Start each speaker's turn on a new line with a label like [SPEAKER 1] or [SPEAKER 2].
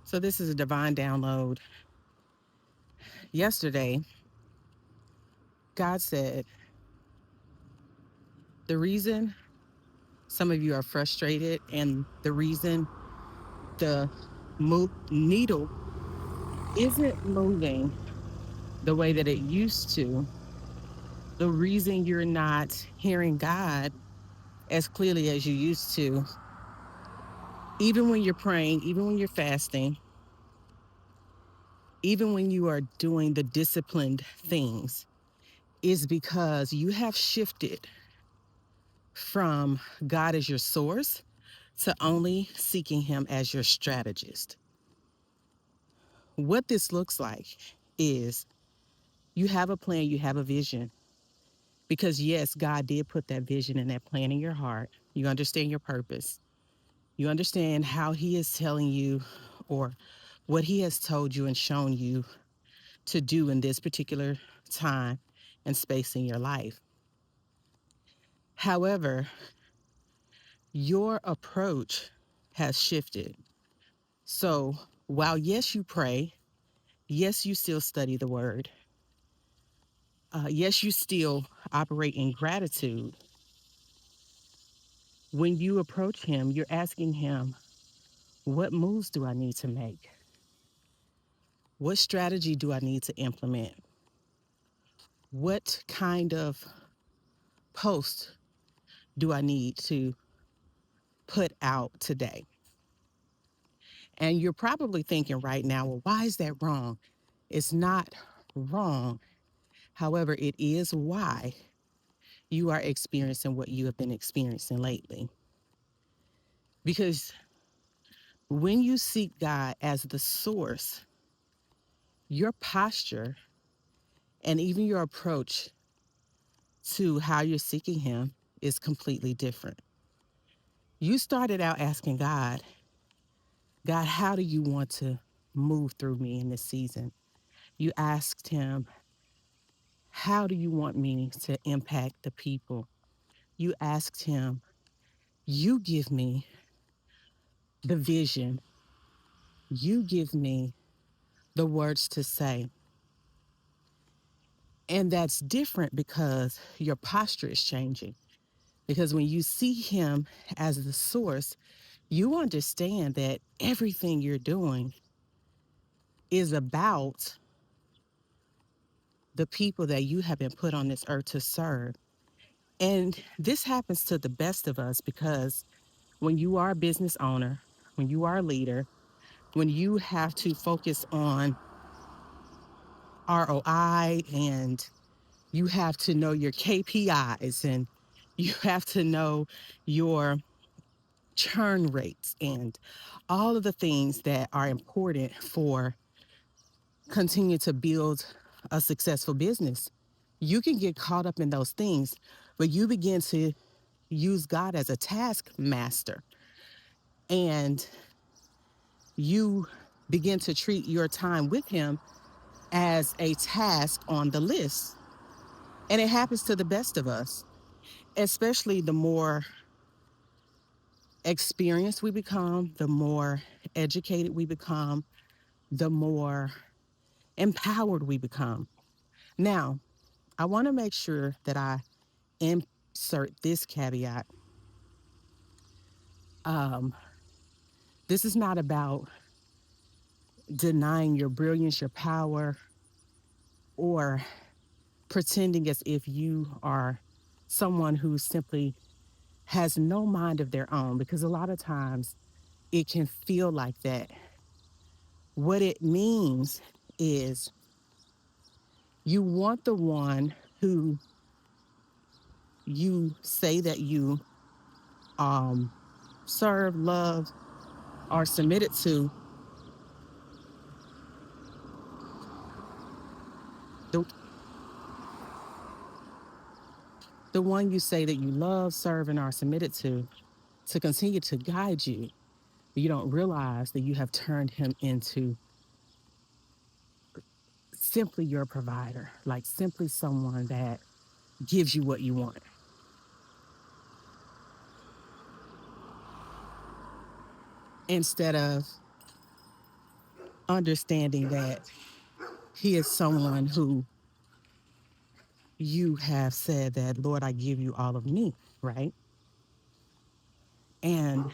[SPEAKER 1] So, this is a divine download. Yesterday, God said, the reason some of you are frustrated and the reason the needle isn't moving the way that it used to, the reason you're not hearing God as clearly as you used to, even when you're praying, even when you're fasting, even when you are doing the disciplined things, is because you have shifted from God as your source to only seeking Him as your strategist. What this looks like is you have a plan, you have a vision. Because, yes, God did put that vision and that plan in your heart. You understand your purpose. You understand how He is telling you or what He has told you and shown you to do in this particular time and space in your life. However, your approach has shifted. So while, yes, you pray, yes, you still study the word, yes, you still operate in gratitude. When you approach Him, you're asking Him, what moves do I need to make? What strategy do I need to implement? What kind of post do I need to put out today? And you're probably thinking right now, well, why is that wrong? It's not wrong. However, it is why you are experiencing what you have been experiencing lately. Because when you seek God as the source, your posture and even your approach to how you're seeking Him is completely different. You started out asking God, God, how do you want to move through me in this season? You asked Him, how do you want me to impact the people? You asked Him, you give me the vision, you give me the words to say. And that's different because your posture is changing. Because when you see Him as the source, you understand that everything you're doing is about the people that you have been put on this earth to serve. And this happens to the best of us because when you are a business owner, when you are a leader, when you have to focus on ROI and you have to know your KPIs and you have to know your churn rates and all of the things that are important for continue to build a successful business. You can get caught up in those things, but you begin to use God as a taskmaster and you begin to treat your time with Him as a task on the list. And it happens to the best of us, especially the more experienced we become, the more educated we become, the more empowered we become. Now, I want to make sure that I insert this caveat. Um, this is not about denying your brilliance, your power, or pretending as if you are someone who simply has no mind of their own, because a lot of times it can feel like that. What it means is you want the one who you say that you um, serve, love, are submitted to, the, the one you say that you love, serve, and are submitted to continue to guide you. But you don't realize that you have turned him into simply your provider, like simply someone that gives you what you want. Instead of understanding that he is someone who you have said that, Lord, I give you all of me, right? And